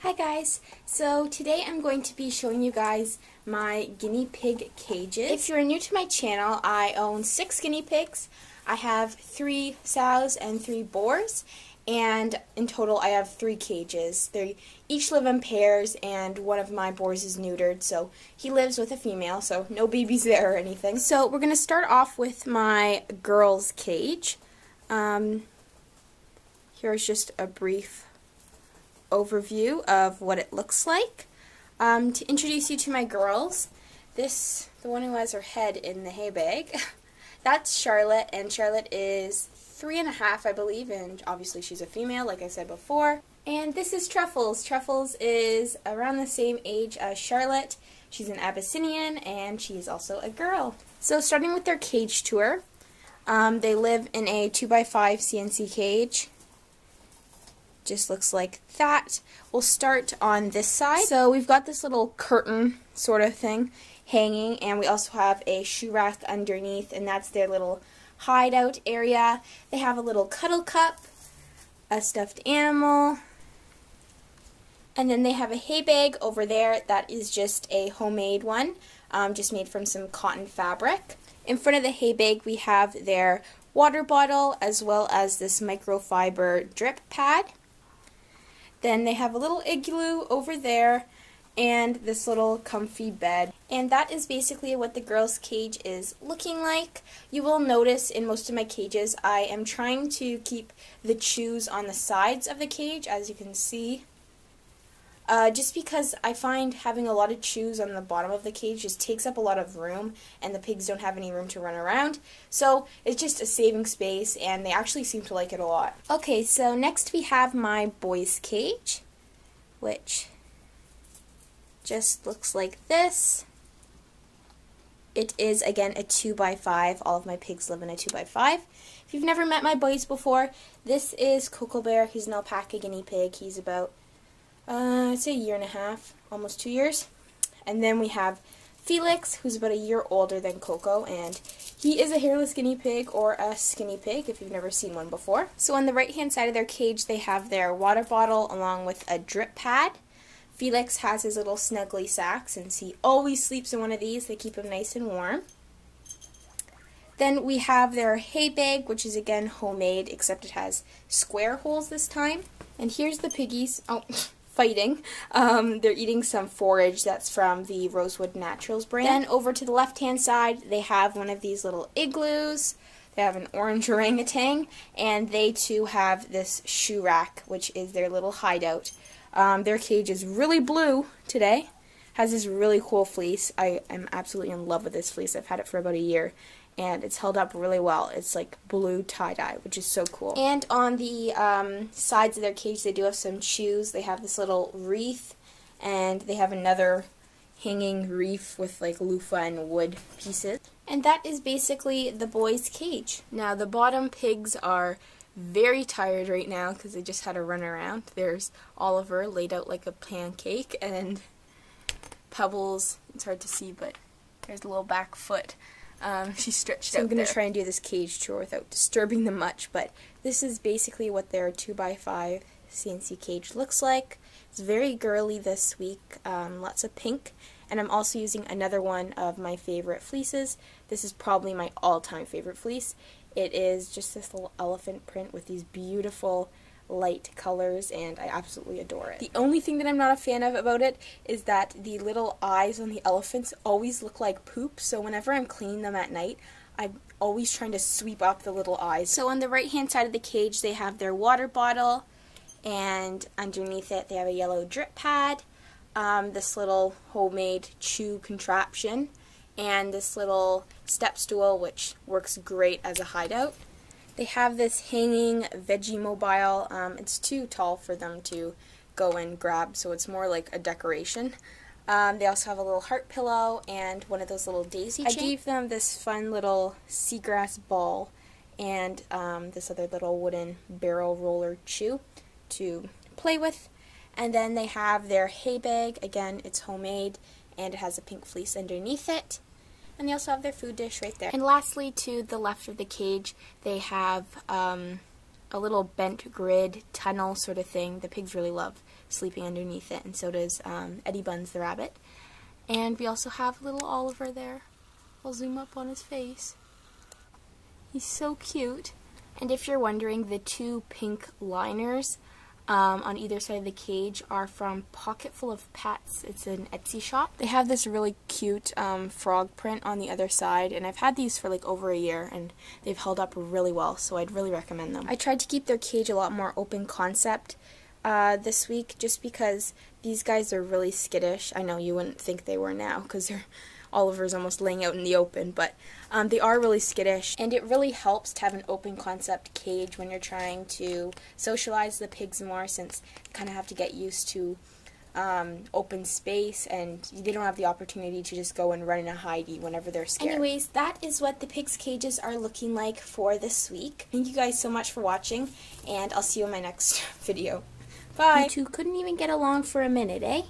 Hi guys, so today I'm going to be showing you guys my guinea pig cages. If you're new to my channel, I own 6 guinea pigs. I have 3 sows and 3 boars, and in total I have 3 cages. They each live in pairs, and one of my boars is neutered, so he lives with a female, so no babies there or anything. So we're going to start off with my girl's cage. Here's just a brief overview of what it looks like. To introduce you to my girls, the one who has her head in the hay bag, that's Charlotte, and Charlotte is 3.5, I believe, and obviously she's a female, like I said before. And this is Truffles. Truffles is around the same age as Charlotte. She's an Abyssinian, and she's also a girl. So starting with their cage tour, they live in a 2x5 CNC cage. Just looks like that. We'll start on this side. So we've got this little curtain sort of thing hanging, and we also have a shoe rack underneath, and that's their little hideout area. They have a little cuddle cup, a stuffed animal, and then they have a hay bag over there that is just a homemade one, just made from some cotton fabric. In front of the hay bag we have their water bottle as well as this microfiber drip pad. Then they have a little igloo over there and this little comfy bed. And that is basically what the girls' cage is looking like. You will notice in most of my cages I am trying to keep the chews on the sides of the cage, as you can see. Just because I find having a lot of chews on the bottom of the cage just takes up a lot of room, and the pigs don't have any room to run around. So it's just a saving space, and they actually seem to like it a lot. Okay, so next we have my boys' cage, which just looks like this. It is, again, a 2x5. All of my pigs live in a 2x5. If you've never met my boys before, this is Cocoa Bear. He's an alpaca guinea pig. He's about I'd say 1.5 years, almost 2 years. And then we have Felix, who's about a year older than Coco, and he is a hairless guinea pig, or a skinny pig, if you've never seen one before. So on the right-hand side of their cage, they have their water bottle along with a drip pad. Felix has his little snuggly sack, since he always sleeps in one of these. They keep him nice and warm. Then we have their hay bag, which is again homemade, except it has square holes this time. And here's the piggies. Oh. Fighting. They're eating some forage that's from the Rosewood Naturals brand. Then over to the left-hand side, they have one of these little igloos. They have an orange orangutan, and they too have this shoe rack, which is their little hideout. Their cage is really blue today. Has this really cool fleece. I am absolutely in love with this fleece. I've had it for about a year, and it's held up really well. It's like blue tie-dye, which is so cool. And on the sides of their cage, they do have some chews. They have this little wreath, and they have another hanging wreath with like loofah and wood pieces. And that is basically the boys' cage. Now, the bottom pigs are very tired right now because they just had a run around. There's Oliver laid out like a pancake, and Pebbles, it's hard to see, but there's a little back foot. She's stretched out. I'm going to try and do this cage tour without disturbing them much, but this is basically what their 2x5 CNC cage looks like. It's very girly this week, lots of pink, and I'm also using another one of my favorite fleeces. This is probably my all-time favorite fleece. It is just this little elephant print with these beautiful light colors, and I absolutely adore it. The only thing that I'm not a fan of about it is that the little eyes on the elephants always look like poop, so whenever I'm cleaning them at night, I'm always trying to sweep up the little eyes. So on the right hand side of the cage, they have their water bottle, and underneath it they have a yellow drip pad, this little homemade chew contraption, and this little step stool, which works great as a hideout. They have this hanging veggie mobile. It's too tall for them to go and grab, so it's more like a decoration. They also have a little heart pillow and one of those little daisy chains. I gave them this fun little seagrass ball and this other little wooden barrel roller chew to play with. And then they have their hay bag. Again, it's homemade, and it has a pink fleece underneath it. And they also have their food dish right there. And lastly, to the left of the cage, they have a a little bent grid tunnel sort of thing. The pigs really love sleeping underneath it, and so does Eddie Buns the rabbit. And we also have little Oliver there. I'll zoom up on his face. He's so cute. And if you're wondering, the two pink liners on either side of the cage are from Pocketful of Pets. It's an Etsy shop. They have this really cute frog print on the other side, and I've had these for like over a year, and they've held up really well, so I'd really recommend them. I tried to keep their cage a lot more open concept this week, just because these guys are really skittish. I know you wouldn't think they were now, because Oliver's almost laying out in the open, but they are really skittish, and it really helps to have an open concept cage when you're trying to socialize the pigs more, since you kind of have to get used to open space, and they don't have the opportunity to just go and run in a hidey whenever they're scared. Anyways, that is what the pigs' cages are looking like for this week. Thank you guys so much for watching, and I'll see you in my next video. Bye! You two couldn't even get along for a minute, eh?